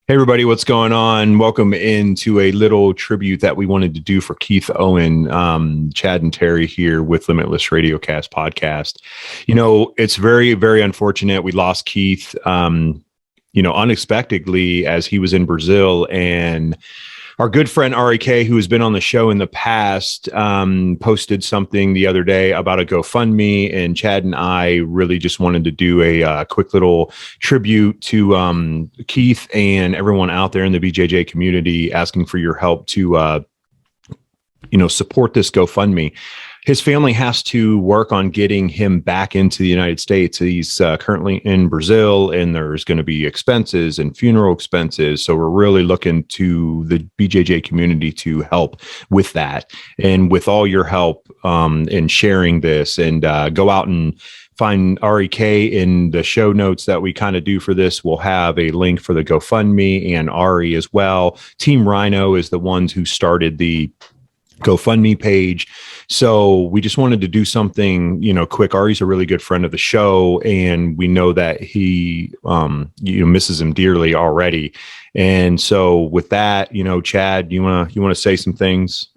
Hey everybody, what's going on? Welcome into a little tribute that we wanted to do for Keith Owen. Chad and Terry here with Limitless RadioCast podcast. It's very, very unfortunate. We lost Keith, unexpectedly as he was in Brazil, and our good friend REK, who has been on the show in the past, posted something the other day about a GoFundMe, and Chad and I really just wanted to do a quick little tribute to Keith and everyone out there in the BJJ community, asking for your help to support this GoFundMe. His family has to work on getting him back into the United States. He's currently in Brazil, and there's going to be expenses and funeral expenses. So we're really looking to the BJJ community to help with that. And with all your help in sharing this, and go out and find REK in the show notes that we kind of do for this. We'll have a link for the GoFundMe and Ari as well. Team Rhino is the ones who started the GoFundMe page. So we just wanted to do something, quick. Ari's a really good friend of the show, and we know that he, misses him dearly already. And so with that, Chad, you want to say some things?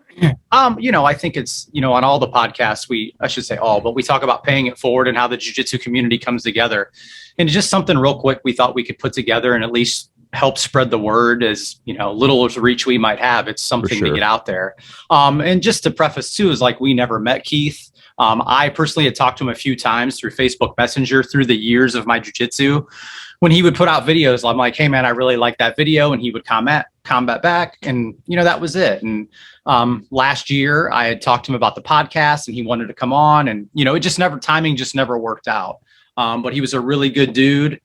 I think it's, on all the podcasts, I should say all, but we talk about paying it forward and how the jiu-jitsu community comes together. And just something real quick we thought we could put together and at least help spread the word, as little as reach we might have. It's something to get out there. And just to preface too, is like, we never met Keith. I personally had talked to him a few times through Facebook Messenger through the years of my jiu-jitsu. When he would put out videos, I'm like, hey man, I really like that video. And he would combat back. And that was it. And last year I had talked to him about the podcast, and he wanted to come on, and timing just never worked out. But he was a really good dude.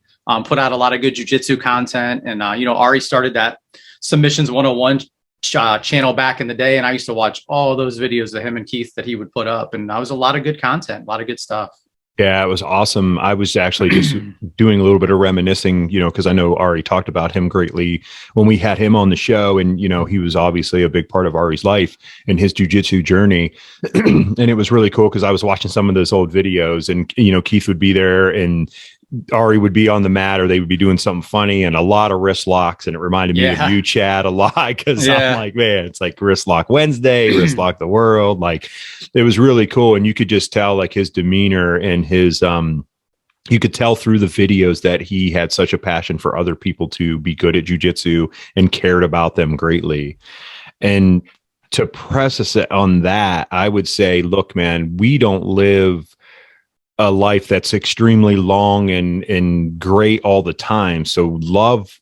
Put out a lot of good jiu-jitsu content. And, Ari started that Submissions 101 channel back in the day. And I used to watch all those videos of him and Keith that he would put up. And that was a lot of good content, a lot of good stuff. Yeah, it was awesome. I was actually just doing a little bit of reminiscing, because I know Ari talked about him greatly when we had him on the show. And, he was obviously a big part of Ari's life and his jiu-jitsu journey. And it was really cool because I was watching some of those old videos, and, Keith would be there and Ari would be on the mat, or they would be doing something funny, and a lot of wrist locks. And it reminded me of you, Chad, a lot, because I'm like, man, it's like wrist lock Wednesday, wrist lock the world. Like, it was really cool. And you could just tell, like, his demeanor and his, you could tell through the videos that he had such a passion for other people to be good at jiu-jitsu and cared about them greatly. And to press it on that, I would say, look, man, we don't live a life that's extremely long and great all the time. So love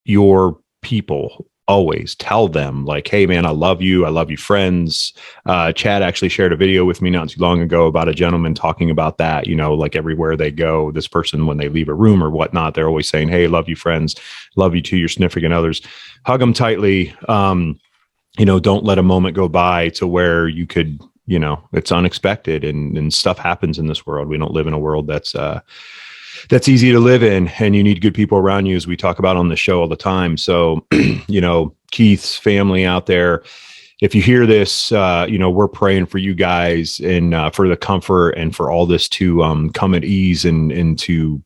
your people. Always tell them, like, hey man, I love you friends. Chad actually shared a video with me not too long ago about a gentleman talking about that, like everywhere they go, this person, when they leave a room or whatnot, they're always saying, hey, love you friends, love you to your significant others, hug them tightly. Don't let a moment go by to where you could, it's unexpected, and stuff happens in this world. We don't live in a world that's easy to live in, and you need good people around you, as we talk about on the show all the time. So, Keith's family out there, if you hear this, we're praying for you guys, and for the comfort, and for all this to come at ease, and to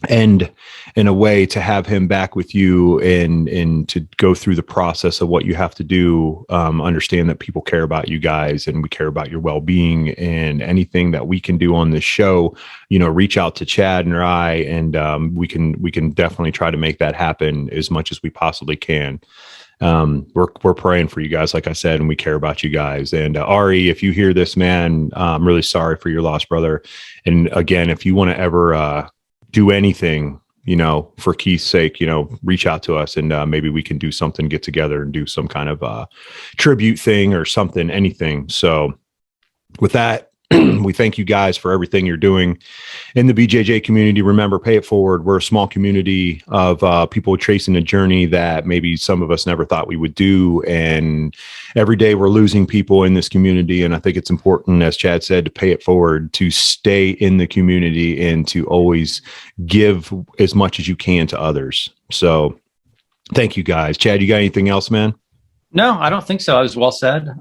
end in a way to have him back with you, and to go through the process of what you have to do. Understand that people care about you guys, and we care about your well-being, and anything that we can do on this show, reach out to Chad and I, and we can definitely try to make that happen as much as we possibly can. We're praying for you guys, like I said, and we care about you guys. And Ari, if you hear this, man, I'm really sorry for your loss, brother. And again, if you want to ever do anything, for Keith's sake, reach out to us, and maybe we can do something, get together and do some kind of tribute thing or something, anything. So with that, we thank you guys for everything you're doing in the BJJ community. Remember, pay it forward. We're a small community of people chasing a journey that maybe some of us never thought we would do. And every day we're losing people in this community. And I think it's important, as Chad said, to pay it forward, to stay in the community, and to always give as much as you can to others. So thank you guys. Chad, you got anything else, man? No, I don't think so. It was well said.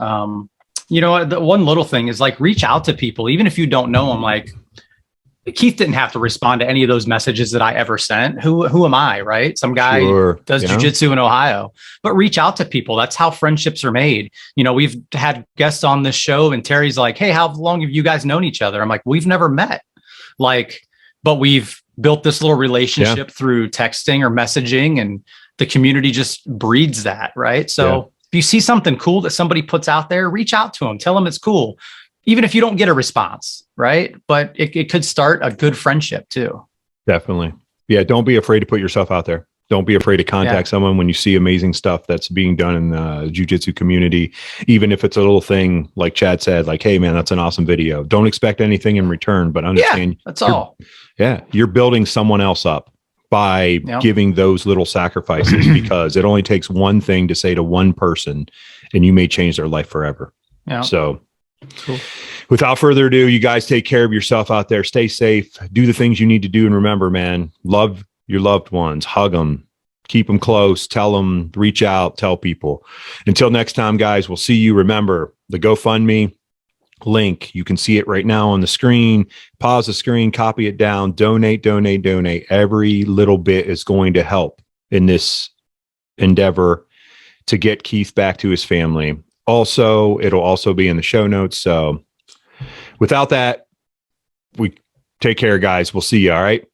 The one little thing is, like, reach out to people, even if you don't know them. Like, Keith didn't have to respond to any of those messages that I ever sent. Who am I, right? Some guy does jujitsu in Ohio, but reach out to people. That's how friendships are made. You know, we've had guests on this show and Terry's like, hey, how long have you guys known each other? I'm like, we've never met. Like, but we've built this little relationship through texting or messaging, and the community just breeds that, right? So if you see something cool that somebody puts out there, reach out to them, tell them it's cool. Even if you don't get a response, right? But it could start a good friendship too. Definitely. Yeah. Don't be afraid to put yourself out there. Don't be afraid to contact someone when you see amazing stuff that's being done in the jiu-jitsu community. Even if it's a little thing, like Chad said, like, hey man, that's an awesome video. Don't expect anything in return, but understand that's all. Yeah. You're building someone else up by giving those little sacrifices, because it only takes one thing to say to one person and you may change their life forever. Yeah. So cool. Without further ado, you guys take care of yourself out there. Stay safe. Do the things you need to do. And remember, man, love your loved ones. Hug them. Keep them close. Tell them. Reach out. Tell people. Until next time, guys, we'll see you. Remember, the GoFundMe link, you can see it right now on the screen. Pause the screen. Copy it down. Donate, donate, donate. Every little bit is going to help in this endeavor to get Keith back to his family. Also, it'll also be in the show notes. So without that, we take care, guys. We'll see you. All right.